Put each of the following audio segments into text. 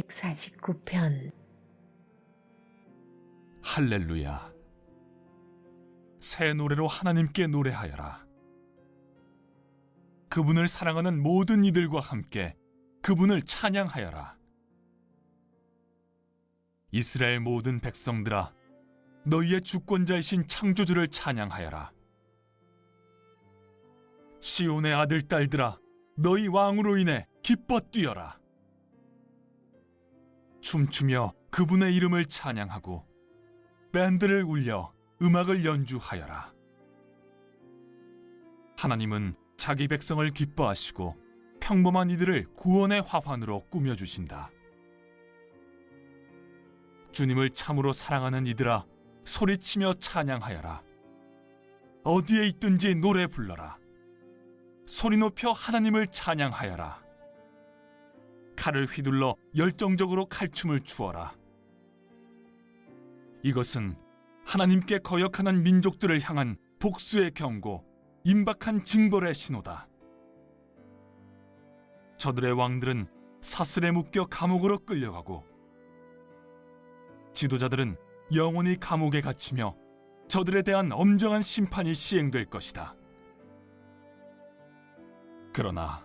149편. 할렐루야. 새 노래로 하나님께 노래하여라. 그분을 사랑하는 모든 이들과 함께 그분을 찬양하여라. 이스라엘 모든 백성들아, 너희의 주권자이신 창조주를 찬양하여라. 시온의 아들 딸들아, 너희 왕으로 인해 기뻐 뛰어라. 춤추며 그분의 이름을 찬양하고 밴드를 울려 음악을 연주하여라. 하나님은 자기 백성을 기뻐하시고 평범한 이들을 구원의 화환으로 꾸며주신다. 주님을 참으로 사랑하는 이들아, 소리치며 찬양하여라. 어디에 있든지 노래 불러라. 소리 높여 하나님을 찬양하여라. 칼을 휘둘러 열정적으로 칼춤을 추어라. 이것은 하나님께 거역하는 민족들을 향한 복수의 경고, 임박한 징벌의 신호다. 저들의 왕들은 사슬에 묶여 감옥으로 끌려가고 지도자들은 영원히 감옥에 갇히며 저들에 대한 엄정한 심판이 시행될 것이다. 그러나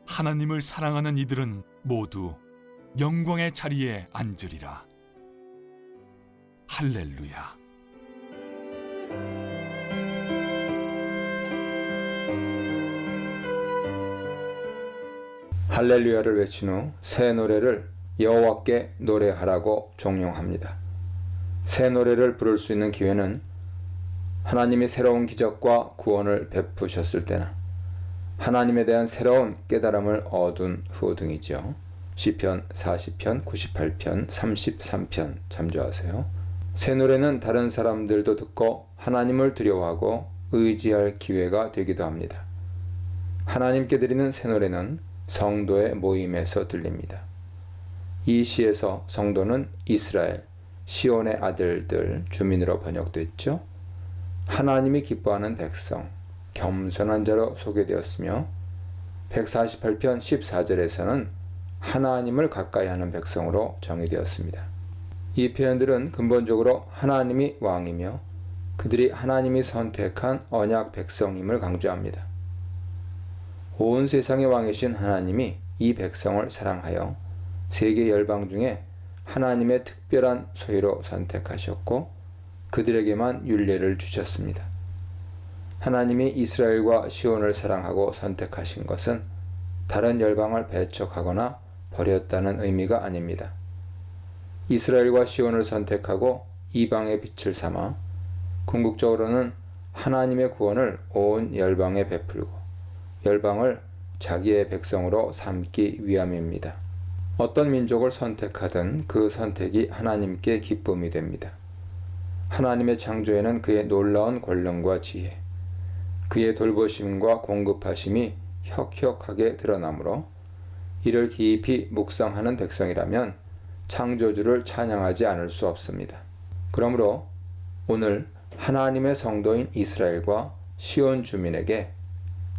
하나님을 사랑하는 이들은 모두 영광의 자리에 앉으리라. 할렐루야. 할렐루야를 외친 후 새 노래를 여호와께 노래하라고 종용합니다. 새 노래를 부를 수 있는 기회는 하나님이 새로운 기적과 구원을 베푸셨을 때나 하나님에 대한 새로운 깨달음을 얻은 후 등이죠. 시편 40편, 98편, 33편 참조하세요. 새 노래는 다른 사람들도 듣고 하나님을 두려워하고 의지할 기회가 되기도 합니다. 하나님께 드리는 새 노래는 성도의 모임에서 들립니다. 이 시에서 성도는 이스라엘, 시온의 아들들 주민으로 번역됐죠. 하나님이 기뻐하는 백성, 겸손한 자로 소개되었으며 148편 14절에서는 하나님을 가까이 하는 백성으로 정의되었습니다. 이 표현들은 근본적으로 하나님이 왕이며 그들이 하나님이 선택한 언약 백성임을 강조합니다. 온 세상의 왕이신 하나님이 이 백성을 사랑하여 세계 열방 중에 하나님의 특별한 소유로 선택하셨고 그들에게만 율례를 주셨습니다. 하나님이 이스라엘과 시온을 사랑하고 선택하신 것은 다른 열방을 배척하거나 버렸다는 의미가 아닙니다. 이스라엘과 시온을 선택하고 이방의 빛을 삼아 궁극적으로는 하나님의 구원을 온 열방에 베풀고 열방을 자기의 백성으로 삼기 위함입니다. 어떤 민족을 선택하든 그 선택이 하나님께 기쁨이 됩니다. 하나님의 창조에는 그의 놀라운 권능과 지혜, 그의 돌보심과 공급하심이 혁혁하게 드러나므로 이를 깊이 묵상하는 백성이라면 창조주를 찬양하지 않을 수 없습니다. 그러므로 오늘 하나님의 성도인 이스라엘과 시온 주민에게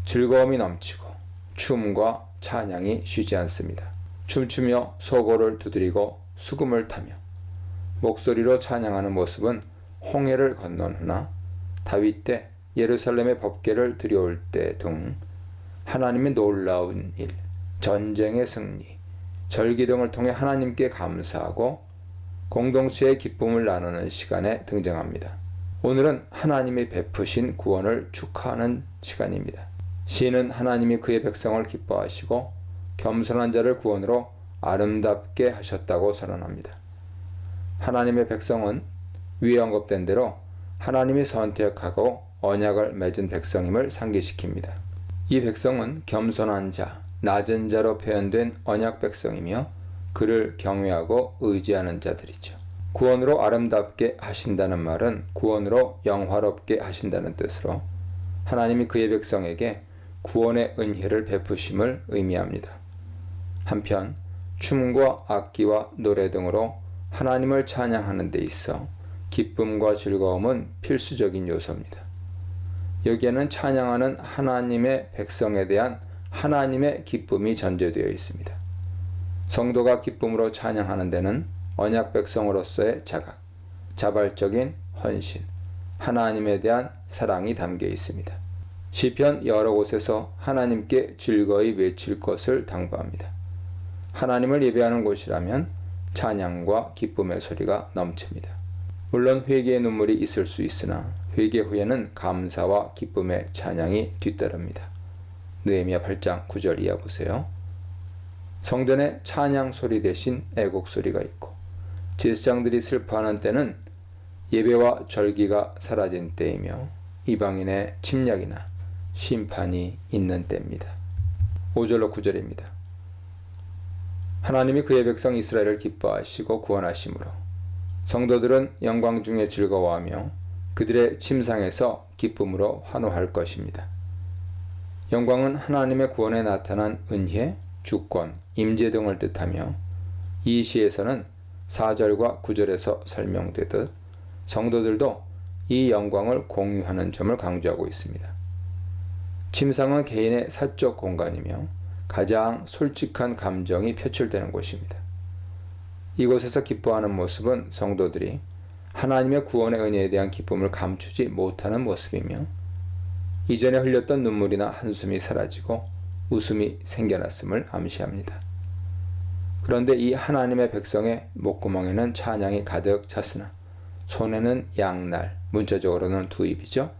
즐거움이 넘치고 춤과 찬양이 쉬지 않습니다. 춤추며 소고를 두드리고 수금을 타며 목소리로 찬양하는 모습은 홍해를 건넌 후나 다윗 때 예루살렘의 법궤를 들여올 때 등 하나님의 놀라운 일, 전쟁의 승리, 절기 등을 통해 하나님께 감사하고 공동체의 기쁨을 나누는 시간에 등장합니다. 오늘은 하나님이 베푸신 구원을 축하하는 시간입니다. 시인은 하나님이 그의 백성을 기뻐하시고 겸손한 자를 구원으로 아름답게 하셨다고 선언합니다. 하나님의 백성은 위에 언급된 대로 하나님이 선택하고 언약을 맺은 백성임을 상기시킵니다. 이 백성은 겸손한 자, 낮은 자로 표현된 언약 백성이며 그를 경외하고 의지하는 자들이죠. 구원으로 아름답게 하신다는 말은 구원으로 영화롭게 하신다는 뜻으로 하나님이 그의 백성에게 구원의 은혜를 베푸심을 의미합니다. 한편 춤과 악기와 노래 등으로 하나님을 찬양하는 데 있어 기쁨과 즐거움은 필수적인 요소입니다. 여기에는 찬양하는 하나님의 백성에 대한 하나님의 기쁨이 전제되어 있습니다. 성도가 기쁨으로 찬양하는 데는 언약 백성으로서의 자각, 자발적인 헌신, 하나님에 대한 사랑이 담겨 있습니다. 시편 여러 곳에서 하나님께 즐거이 외칠 것을 당부합니다. 하나님을 예배하는 곳이라면 찬양과 기쁨의 소리가 넘칩니다. 물론 회개의 눈물이 있을 수 있으나 회개 후에는 감사와 기쁨의 찬양이 뒤따릅니다. 느헤미야 8장 9절 이하 보세요. 성전에 찬양 소리 대신 애곡 소리가 있고 제사장들이 슬퍼하는 때는 예배와 절기가 사라진 때이며 이방인의 침략이나 심판이 있는 때입니다. 5절로 9절입니다. 하나님이 그의 백성 이스라엘을 기뻐하시고 구원하심으로 성도들은 영광 중에 즐거워하며 그들의 침상에서 기쁨으로 환호할 것입니다. 영광은 하나님의 구원에 나타난 은혜, 주권, 임재 등을 뜻하며 이 시에서는 4절과 9절에서 설명되듯 성도들도 이 영광을 공유하는 점을 강조하고 있습니다. 침상은 개인의 사적 공간이며 가장 솔직한 감정이 표출되는 곳입니다. 이곳에서 기뻐하는 모습은 성도들이 하나님의 구원의 은혜에 대한 기쁨을 감추지 못하는 모습이며 이전에 흘렸던 눈물이나 한숨이 사라지고 웃음이 생겨났음을 암시합니다. 그런데 이 하나님의 백성의 목구멍에는 찬양이 가득 찼으나 손에는 양날, 문자적으로는 두 입이죠.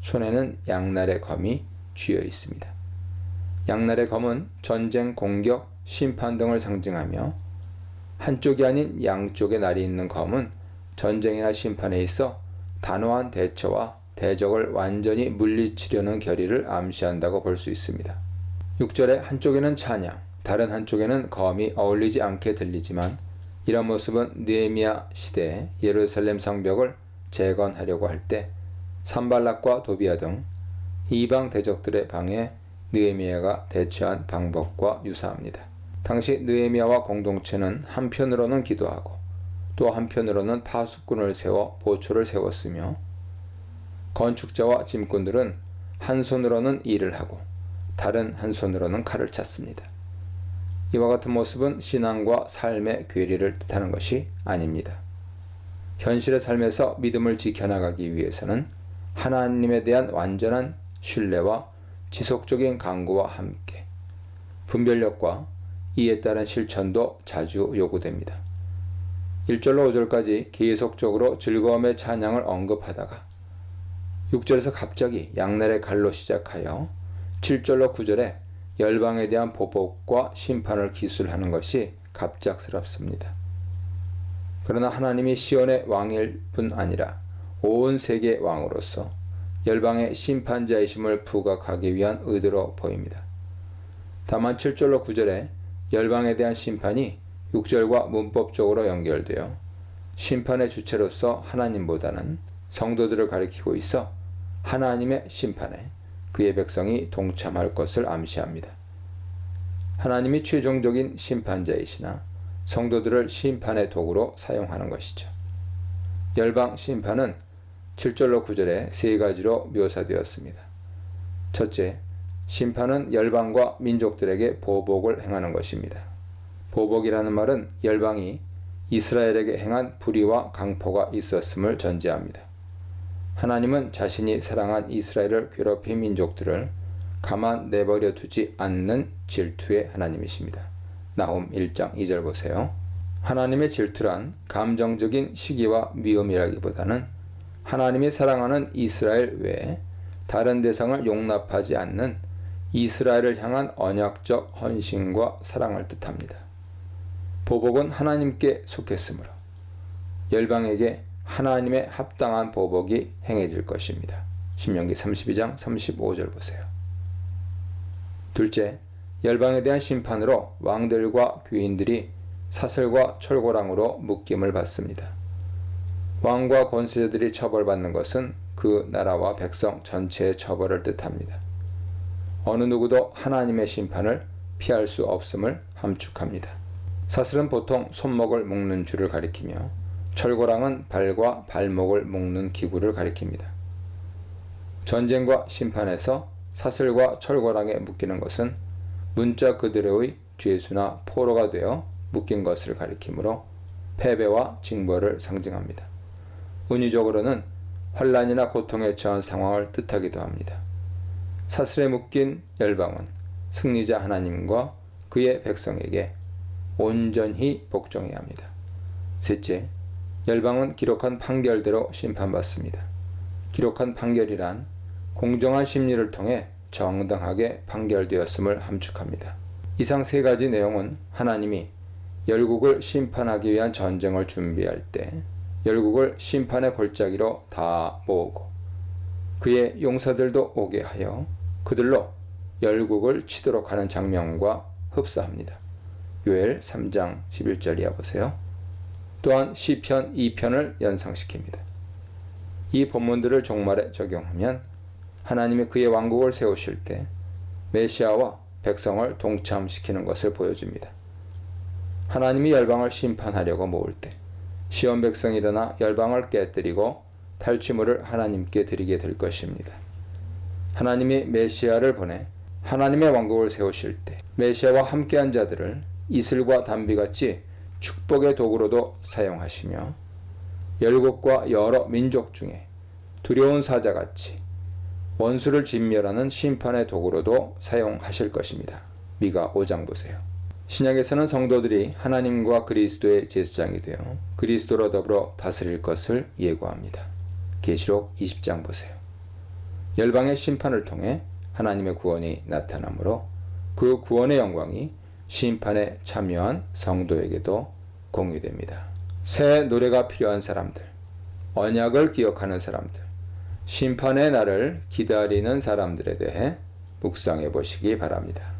손에는 양날의 검이 쥐어 있습니다. 양날의 검은 전쟁, 공격, 심판 등을 상징하며 한쪽이 아닌 양쪽에 날이 있는 검은 전쟁이나 심판에 있어 단호한 대처와 대적을 완전히 물리치려는 결의를 암시한다고 볼 수 있습니다. 6절에 한쪽에는 찬양, 다른 한쪽에는 검이 어울리지 않게 들리지만 이런 모습은 느헤미야 시대에 예루살렘 성벽을 재건하려고 할 때 산발락과 도비아 등 이방 대적들의 방에 느헤미야가 대처한 방법과 유사합니다. 당시 느헤미야와 공동체는 한편으로는 기도하고 또 한편으로는 파수꾼을 세워 보초를 세웠으며 건축자와 짐꾼들은 한 손으로는 일을 하고 다른 한 손으로는 칼을 찼습니다. 이와 같은 모습은 신앙과 삶의 괴리를 뜻하는 것이 아닙니다. 현실의 삶에서 믿음을 지켜나가기 위해서는 하나님에 대한 완전한 신뢰와 지속적인 강구와 함께 분별력과 이에 따른 실천도 자주 요구됩니다. 1절로 5절까지 계속적으로 즐거움의 찬양을 언급하다가 6절에서 갑자기 양날의 칼로 시작하여 7절로 9절에 열방에 대한 보복과 심판을 기술하는 것이 갑작스럽습니다. 그러나 하나님이 시온의 왕일 뿐 아니라 온 세계 왕으로서 열방의 심판자이심을 부각하기 위한 의도로 보입니다. 다만 7절로 9절에 열방에 대한 심판이 6절과 문법적으로 연결되어 심판의 주체로서 하나님보다는 성도들을 가리키고 있어 하나님의 심판에 그의 백성이 동참할 것을 암시합니다. 하나님이 최종적인 심판자이시나 성도들을 심판의 도구로 사용하는 것이죠. 열방 심판은 7절로 9절에 세 가지로 묘사되었습니다. 첫째, 심판은 열방과 민족들에게 보복을 행하는 것입니다. 보복이라는 말은 열방이 이스라엘에게 행한 불의와 강포가 있었음을 전제합니다. 하나님은 자신이 사랑한 이스라엘을 괴롭힌 민족들을 가만 내버려 두지 않는 질투의 하나님이십니다. 나홈 1장 2절 보세요. 하나님의 질투란 감정적인 시기와 미움이라기보다는 하나님이 사랑하는 이스라엘 외에 다른 대상을 용납하지 않는 이스라엘을 향한 언약적 헌신과 사랑을 뜻합니다. 보복은 하나님께 속했으므로 열방에게 하나님의 합당한 보복이 행해질 것입니다. 신명기 32장 35절 보세요. 둘째, 열방에 대한 심판으로 왕들과 귀인들이 사슬과 철고랑으로 묶임을 받습니다. 왕과 권세자들이 처벌받는 것은 그 나라와 백성 전체의 처벌을 뜻합니다. 어느 누구도 하나님의 심판을 피할 수 없음을 함축합니다. 사슬은 보통 손목을 묶는 줄을 가리키며 철고랑은 발과 발목을 묶는 기구를 가리킵니다. 전쟁과 심판에서 사슬과 철고랑에 묶이는 것은 문자 그대로의 죄수나 포로가 되어 묶인 것을 가리키므로 패배와 징벌을 상징합니다. 은유적으로는 환난이나 고통에 처한 상황을 뜻하기도 합니다. 사슬에 묶인 열방은 승리자 하나님과 그의 백성에게 온전히 복종해야 합니다. 셋째, 열방은 기록한 판결대로 심판받습니다. 기록한 판결이란 공정한 심리를 통해 정당하게 판결되었음을 함축합니다. 이상 세 가지 내용은 하나님이 열국을 심판하기 위한 전쟁을 준비할 때 열국을 심판의 골짜기로 다 모으고 그의 용사들도 오게 하여 그들로 열국을 치도록 하는 장면과 흡사합니다. 요엘 3장 11절 이하 보세요. 또한 시편 2편을 연상시킵니다. 이 본문들을 종말에 적용하면 하나님이 그의 왕국을 세우실 때 메시아와 백성을 동참시키는 것을 보여줍니다. 하나님이 열방을 심판하려고 모을 때 시온 백성이 일어나 열방을 깨뜨리고 탈취물을 하나님께 드리게 될 것입니다. 하나님이 메시아를 보내 하나님의 왕국을 세우실 때 메시아와 함께한 자들을 이슬과 담비같이 축복의 도구로도 사용하시며 열국과 여러 민족 중에 두려운 사자같이 원수를 진멸하는 심판의 도구로도 사용하실 것입니다. 미가 5장 보세요. 신약에서는 성도들이 하나님과 그리스도의 제사장이 되어 그리스도로 더불어 다스릴 것을 예고합니다. 계시록 20장 보세요. 열방의 심판을 통해 하나님의 구원이 나타나므로 그 구원의 영광이 심판에 참여한 성도에게도 공유됩니다. 새 노래가 필요한 사람들, 언약을 기억하는 사람들, 심판의 날을 기다리는 사람들에 대해 묵상해 보시기 바랍니다.